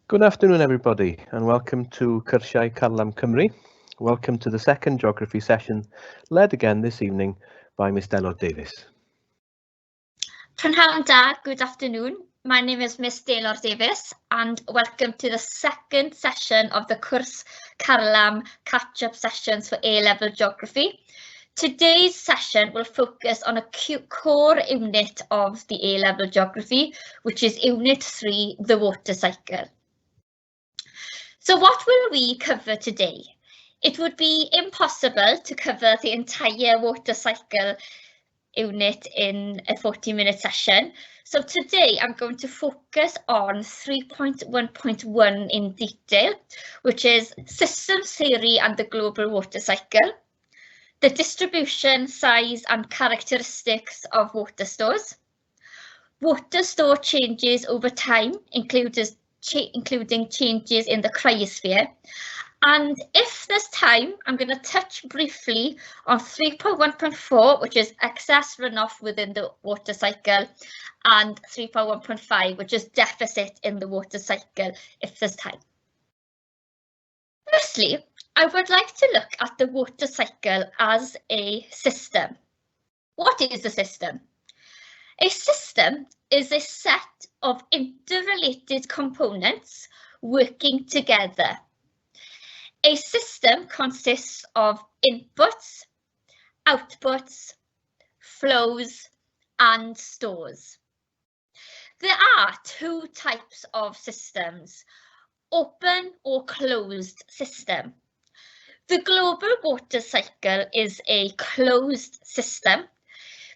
Good afternoon, everybody, and welcome to Cyrsiau Carlam Cymru. Welcome to the second geography session, led again this evening by Miss Delor Davies. Prynhawn da, good afternoon. My name is Miss Delor Davies, and welcome to the second session of the Cwrs Carlam catch-up sessions for A-level geography. Today's session will focus on a core unit of the A-level geography, which is Unit 3, the water cycle. So what will we cover today? It would be impossible to cover the entire water cycle unit in a 40-minute session. So today I'm going to focus on 3.1.1 in detail, which is systems theory and the global water cycle, the distribution, size and characteristics of water stores, water store changes over time, including changes in the cryosphere. And if there's time, I'm going to touch briefly on 3.1.4, which is excess runoff within the water cycle, and 3.1.5, which is deficit in the water cycle, if there's time. Firstly, I would like to look at the water cycle as a system. What is a system? A system is a set of interrelated components working together. A system consists of inputs, outputs, flows, and stores. There are two types of systems, open or closed system. The global water cycle is a closed system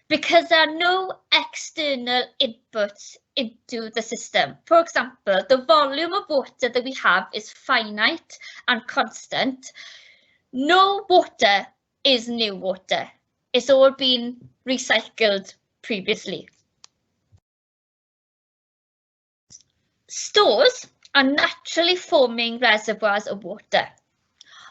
because there are no external inputs into the system. For example, the volume of water that we have is finite and constant. No water is new water. It's all been recycled previously. Stores are naturally forming reservoirs of water.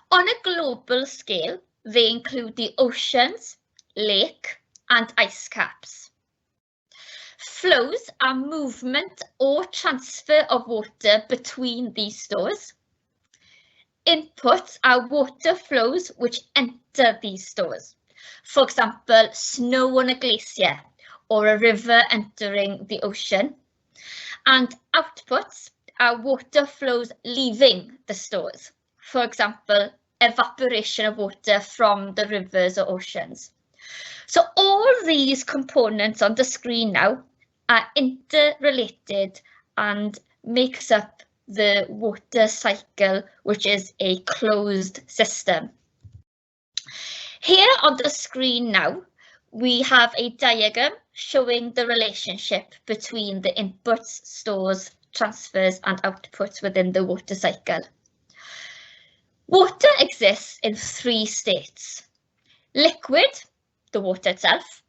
On a global scale, they include the oceans, lake, and ice caps. Flows are movement or transfer of water between these stores. Inputs are water flows which enter these stores. For example, snow on a glacier or a river entering the ocean. And outputs are water flows leaving the stores. For example, evaporation of water from the rivers or oceans. So all these components on the screen now are interrelated and makes up the water cycle, which is a closed system. Here on the screen now, we have a diagram showing the relationship between the inputs, stores, transfers and outputs within the water cycle. Water exists in three states: liquid, the water itself,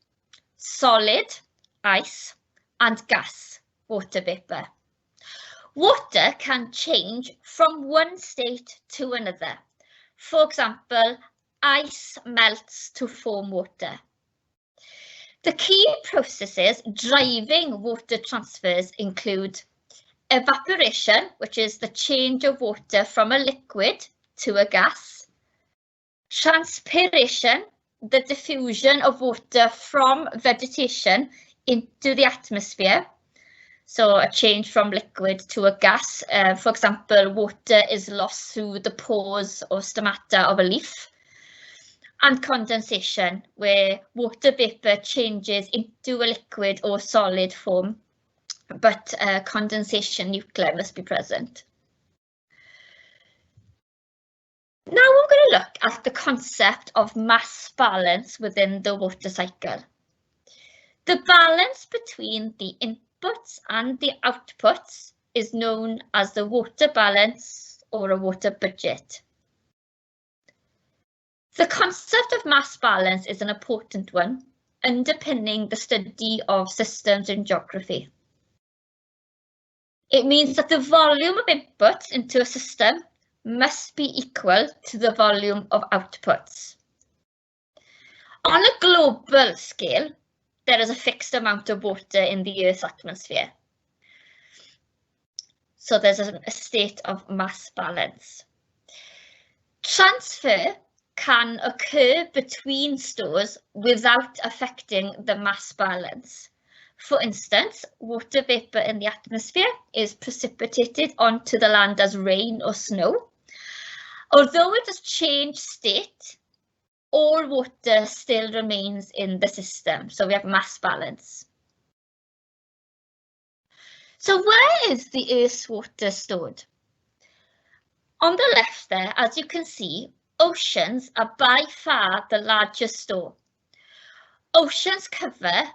solid, ice, and gas, water vapour. Water can change from one state to another. For example, ice melts to form water. The key processes driving water transfers include evaporation, which is the change of water from a liquid to a gas, transpiration, the diffusion of water from vegetation into the atmosphere, so a change from liquid to a gas. For example, water is lost through the pores or stomata of a leaf. And condensation, where water vapour changes into a liquid or solid form, but condensation nuclei must be present. Now we're going to look at the concept of mass balance within the water cycle. The balance between the inputs and the outputs is known as the water balance or a water budget. The concept of mass balance is an important one, underpinning the study of systems in geography. It means that the volume of inputs into a system must be equal to the volume of outputs. On a global scale, there is a fixed amount of water in the Earth's atmosphere. So there's a state of mass balance. Transfer can occur between stores without affecting the mass balance. For instance, water vapor in the atmosphere is precipitated onto the land as rain or snow. Although it has changed state, all water still remains in the system, so we have mass balance. So where is the Earth's water stored? On the left there, as you can see, oceans are by far the largest store. Oceans cover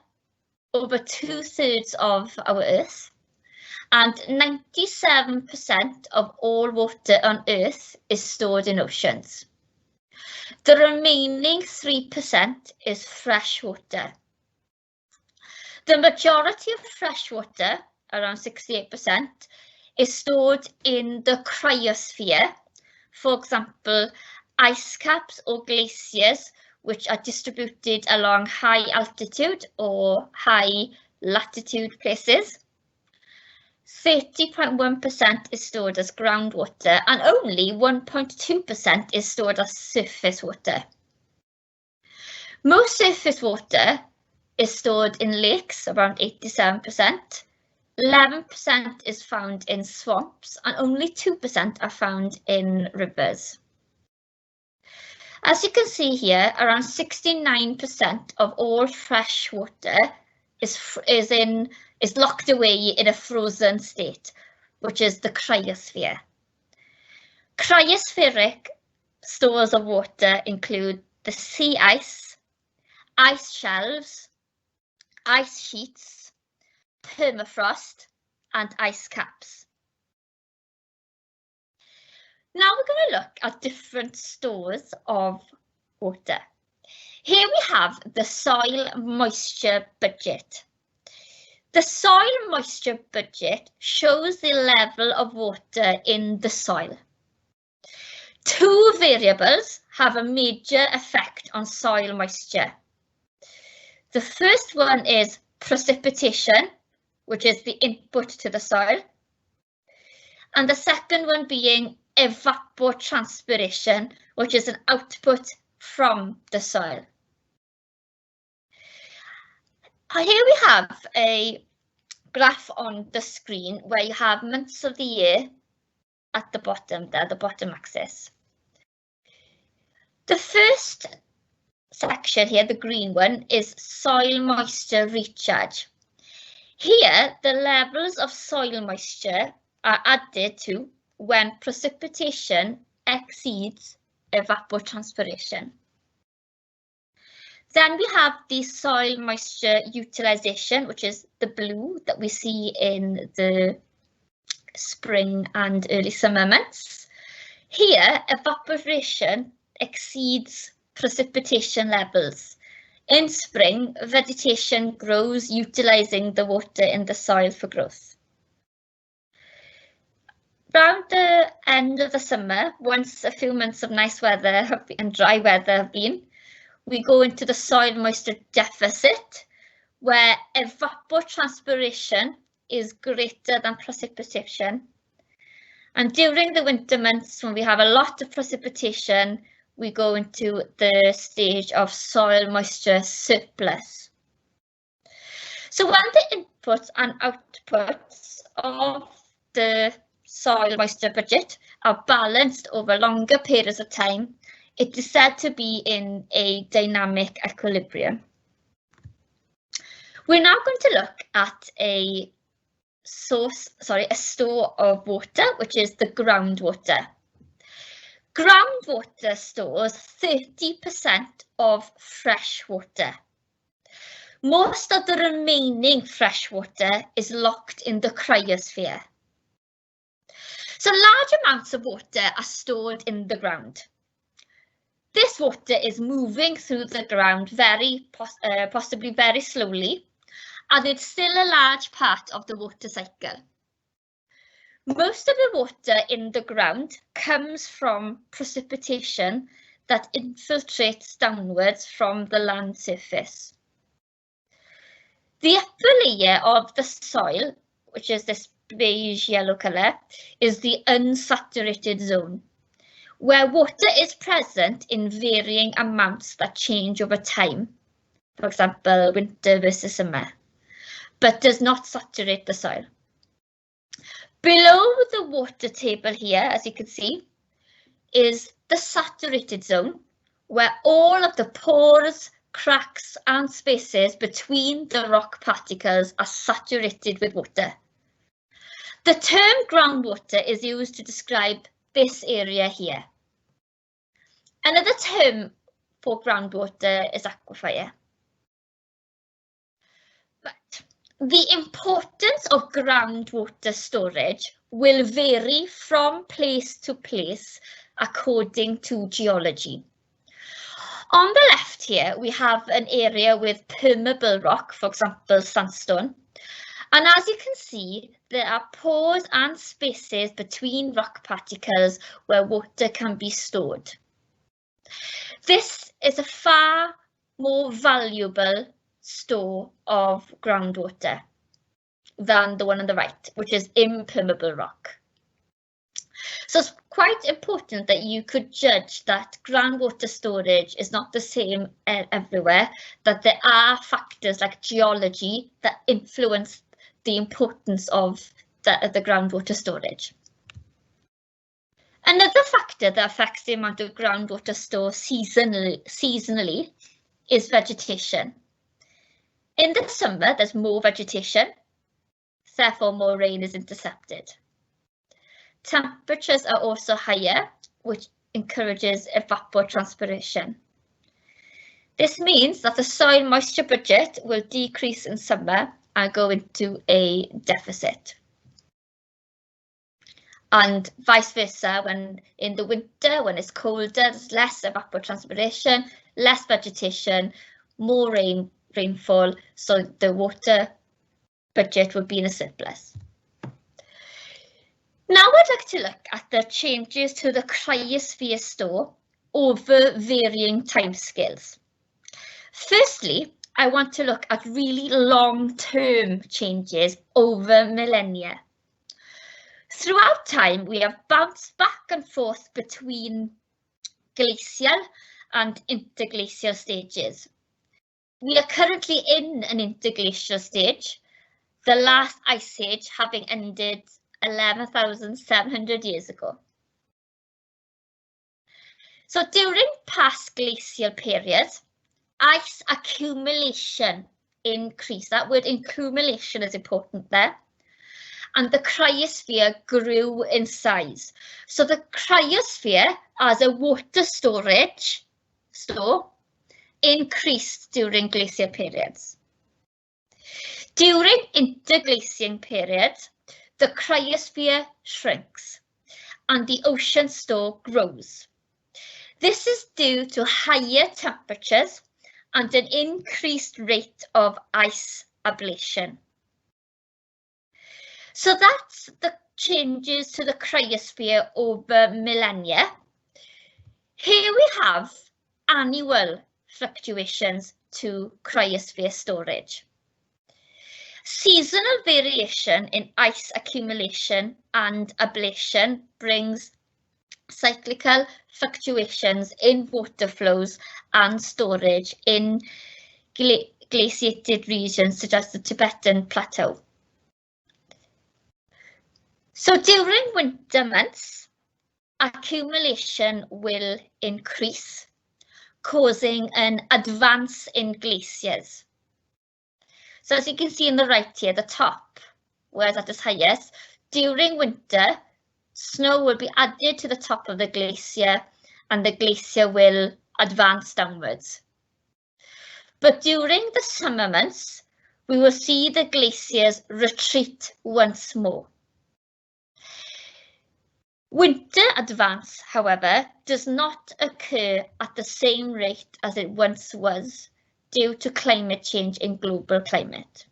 over 2/3 of our Earth, and 97% of all water on Earth is stored in oceans. The remaining 3% is fresh water. The majority of fresh water, around 68%, is stored in the cryosphere. For example, ice caps or glaciers, which are distributed along high altitude or high latitude places. 30.1% is stored as groundwater, and only 1.2% is stored as surface water. Most surface water is stored in lakes, around 87%. 11% is found in swamps, and only 2% are found in rivers. As you can see here, around 69% of all fresh water is locked away in a frozen state, which is the cryosphere. Cryospheric stores of water include the sea ice shelves, ice sheets, permafrost, and ice caps. Now we're going to look at different stores of water. Here we have the soil moisture budget. The soil moisture budget shows the level of water in the soil. Two variables have a major effect on soil moisture. The first one is precipitation, which is the input to the soil, and the second one being evapotranspiration, which is an output from the soil. Here we have a graph on the screen where you have months of the year at the bottom there, the bottom axis. The first section here, the green one, is soil moisture recharge. Here, the levels of soil moisture are added to when precipitation exceeds evapotranspiration. Then we have the soil moisture utilization, which is the blue that we see in the spring and early summer months. Here, evaporation exceeds precipitation levels. In spring, vegetation grows, utilizing the water in the soil for growth. Around the end of the summer, once a few months of nice weather and dry weather have been, we go into the soil moisture deficit, where evapotranspiration is greater than precipitation. And during the winter months, when we have a lot of precipitation, we go into the stage of soil moisture surplus. So when the inputs and outputs of the soil moisture budget are balanced over longer periods of time, it is said to be in a dynamic equilibrium. We're now going to look at a store of water, which is the groundwater. Groundwater stores 30% of fresh water. Most of the remaining fresh water is locked in the cryosphere. So large amounts of water are stored in the ground. This water is moving through the ground possibly very slowly, and it's still a large part of the water cycle. Most of the water in the ground comes from precipitation that infiltrates downwards from the land surface. The upper layer of the soil, which is this beige yellow colour, is the unsaturated zone, where water is present in varying amounts that change over time, for example, winter versus summer, but does not saturate the soil. Below the water table here, as you can see, is the saturated zone, where all of the pores, cracks and spaces between the rock particles are saturated with water. The term groundwater is used to describe this area here. Another term for groundwater is aquifer. But the importance of groundwater storage will vary from place to place according to geology. On the left here, we have an area with permeable rock, for example, sandstone. And as you can see, there are pores and spaces between rock particles where water can be stored. This is a far more valuable store of groundwater than the one on the right, which is impermeable rock. So it's quite important that you could judge that groundwater storage is not the same everywhere, that there are factors like geology that influence the importance of the groundwater storage. Another factor that affects the amount of groundwater stored seasonally is vegetation. In the summer, there's more vegetation, therefore more rain is intercepted. Temperatures are also higher, which encourages evapotranspiration. This means that the soil moisture budget will decrease in summer and go into a deficit. And vice versa, when in the winter, when it's colder, there's less evapotranspiration, less vegetation, more rainfall, so the water budget will be in a surplus. Now I'd like to look at the changes to the cryosphere store over varying timescales. Firstly, I want to look at really long-term changes over millennia. Throughout time, we have bounced back and forth between glacial and interglacial stages. We are currently in an interglacial stage, the last ice age having ended 11,700 years ago. So during past glacial periods, ice accumulation increased. That word accumulation is important there. And the cryosphere grew in size. So the cryosphere as a water storage store increased during glacial periods. During interglacial periods, the cryosphere shrinks and the ocean store grows. This is due to higher temperatures and an increased rate of ice ablation. So that's the changes to the cryosphere over millennia. Here we have annual fluctuations to cryosphere storage. Seasonal variation in ice accumulation and ablation brings cyclical fluctuations in water flows and storage in glaciated regions such as the Tibetan Plateau. So during winter months, accumulation will increase, causing an advance in glaciers. So as you can see in the right here, the top, where it's at its highest, during winter, snow will be added to the top of the glacier and the glacier will advance downwards. But during the summer months, we will see the glaciers retreat once more. Winter advance, however, does not occur at the same rate as it once was due to climate change in global climate.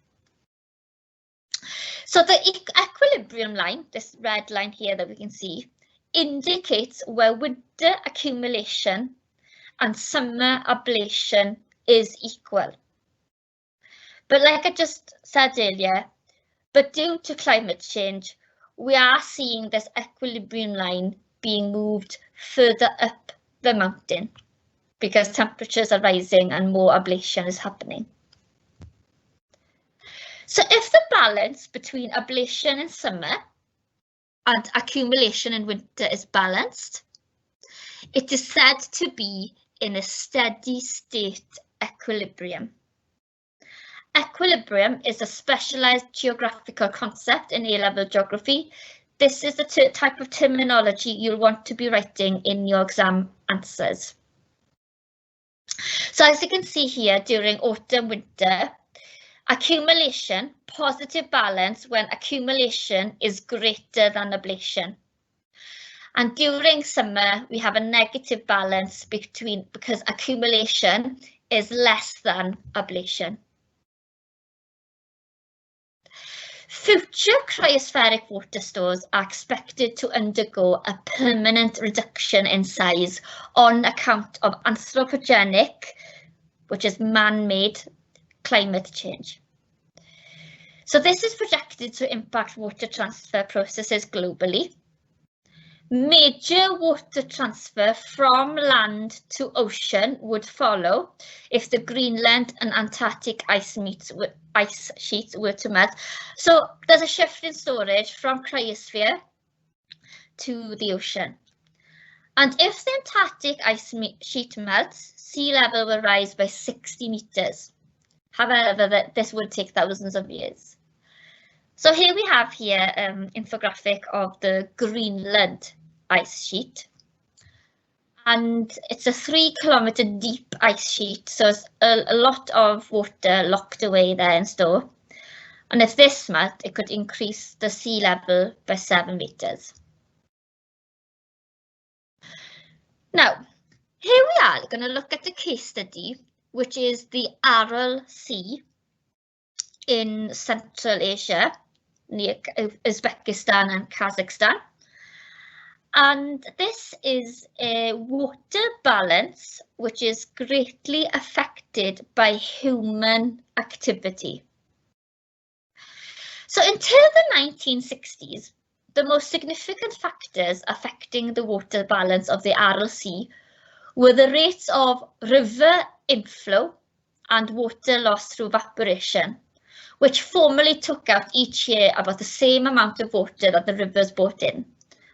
So the equilibrium line, this red line here that we can see, indicates where winter accumulation and summer ablation is equal. But like I just said earlier, But due to climate change, we are seeing this equilibrium line being moved further up the mountain because temperatures are rising and more ablation is happening. So if the balance between ablation in summer and accumulation in winter is balanced, it is said to be in a steady state equilibrium. Equilibrium is a specialized geographical concept in A-level geography. This is the type of terminology you'll want to be writing in your exam answers. So as you can see here, during autumn, winter, accumulation, positive balance when accumulation is greater than ablation. And during summer, we have a negative balance because accumulation is less than ablation. Future cryospheric water stores are expected to undergo a permanent reduction in size on account of anthropogenic, which is man-made, climate change. So this is projected to impact water transfer processes globally. Major water transfer from land to ocean would follow if the Greenland and Antarctic ice sheets were to melt. So there's a shift in storage from cryosphere to the ocean. And if the Antarctic ice sheet melts, sea level will rise by 60 meters. However, this would take thousands of years. So here we have infographic of the Greenland ice sheet, and it's a 3 kilometer deep ice sheet, so it's a lot of water locked away there in store. And if this melt, it could increase the sea level by 7 meters. Now, here we are going to look at the case study, which is the Aral Sea in Central Asia, near Uzbekistan and Kazakhstan. And this is a water balance which is greatly affected by human activity. So until the 1960s, the most significant factors affecting the water balance of the Aral Sea were the rates of river inflow and water loss through evaporation, which formerly took out each year about the same amount of water that the rivers brought in.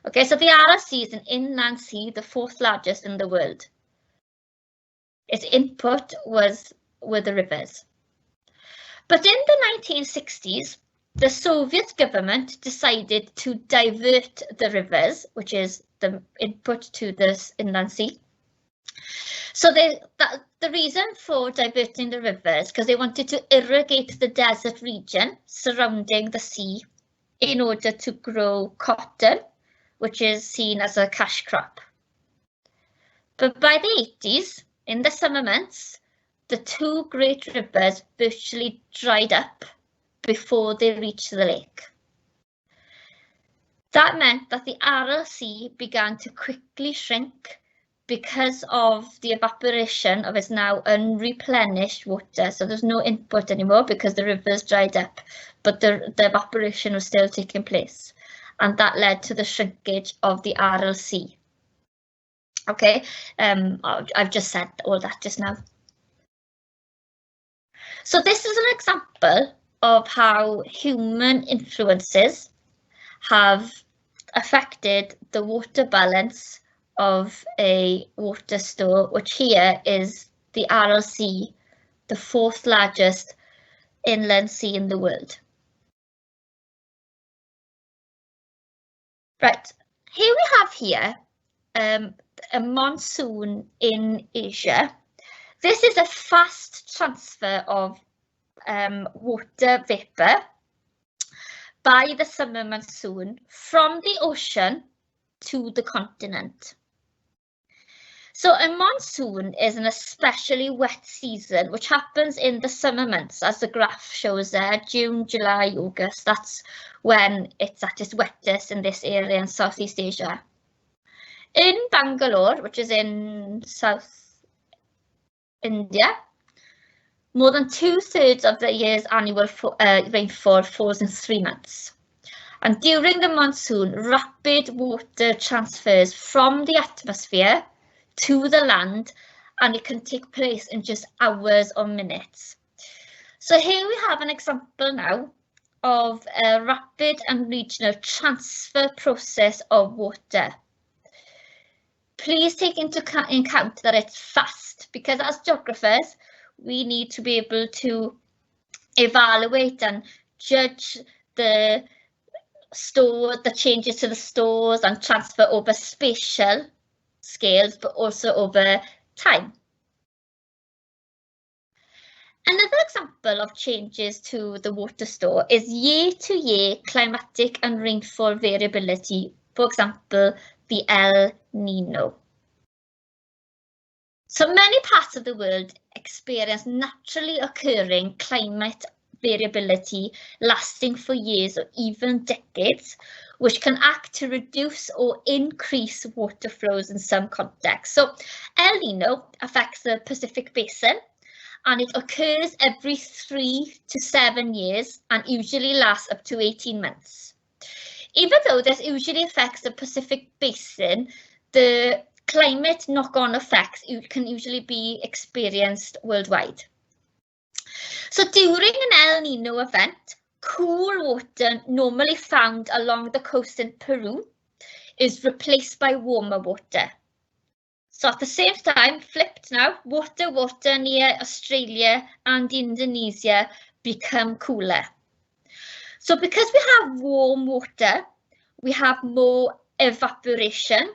Okay, so the Aral Sea is an inland sea, the 4th largest in the world. Its input were the rivers. But in the 1960s, the Soviet government decided to divert the rivers, which is the input to this inland sea. So the reason for diverting the rivers, because they wanted to irrigate the desert region surrounding the sea in order to grow cotton, which is seen as a cash crop. But by the 80s, in the summer months, the 2 great rivers virtually dried up before they reached the lake. That meant that the Aral Sea began to quickly shrink because of the evaporation of its now unreplenished water. So there's no input anymore because the rivers dried up, but the evaporation was still taking place. And that led to the shrinkage of the Aral Sea. Okay, I've just said all that just now. So this is an example of how human influences have affected the water balance of a water store, which here is the Aral Sea, the 4th largest inland sea in the world. Right, here we have a monsoon in Asia. This is a fast transfer of water vapor by the summer monsoon from the ocean to the continent. So a monsoon is an especially wet season, which happens in the summer months, as the graph shows there, June, July, August. That's when it's at its wettest in this area in Southeast Asia. In Bangalore, which is in South India, more than 2/3 of the year's annual rainfall falls in 3 months. And during the monsoon, rapid water transfers from the atmosphere to the land, and it can take place in just hours or minutes. So here we have an example now of a rapid and regional transfer process of water. Please take into account that it's fast, because as geographers, we need to be able to evaluate and judge the changes to the stores and transfer over spatial scales, but also over time. Another example of changes to the water store is year-to-year climatic and rainfall variability, for example, the El Nino. So many parts of the world experience naturally occurring climate variability lasting for years or even decades, which can act to reduce or increase water flows in some contexts. So El Nino affects the Pacific Basin, and it occurs every 3 to 7 years and usually lasts up to 18 months. Even though this usually affects the Pacific Basin, the climate knock-on effects can usually be experienced worldwide. So during an El Nino event, cool water normally found along the coast in Peru is replaced by warmer water. So at the same time, flipped now, water near Australia and Indonesia become cooler. So because we have warm water, we have more evaporation,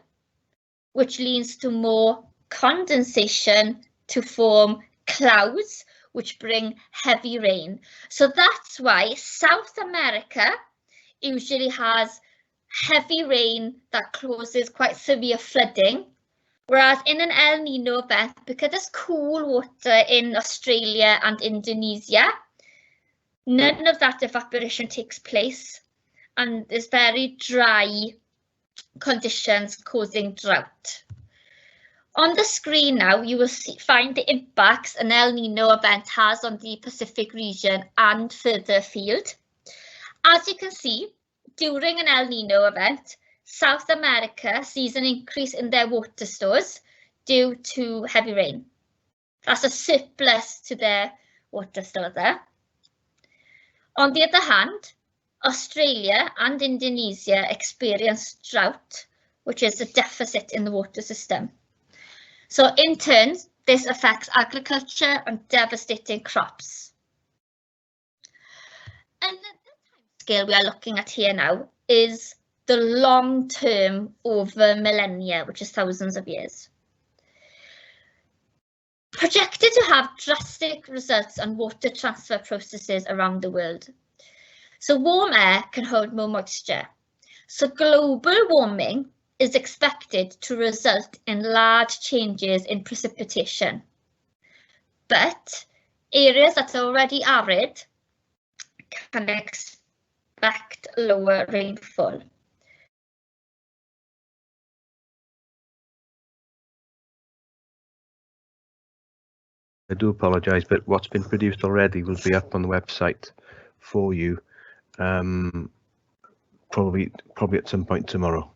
which leads to more condensation to form clouds, which bring heavy rain. So that's why South America usually has heavy rain that causes quite severe flooding. Whereas in an El Nino event, because there's cool water in Australia and Indonesia, none of that evaporation takes place, and there's very dry conditions causing drought. On the screen now, you will find the impacts an El Nino event has on the Pacific region and further afield. As you can see, during an El Nino event, South America sees an increase in their water stores due to heavy rain. That's a surplus to their water store there. On the other hand, Australia and Indonesia experience drought, which is a deficit in the water system. So in turn, this affects agriculture and devastating crops. And the time scale we are looking at here now is the long term over millennia, which is thousands of years. Projected to have drastic results on water transfer processes around the world. So warm air can hold more moisture. So global warming is expected to result in large changes in precipitation. But areas that are already arid can expect lower rainfall. I do apologise, but what's been produced already will be up on the website for you, probably at some point tomorrow.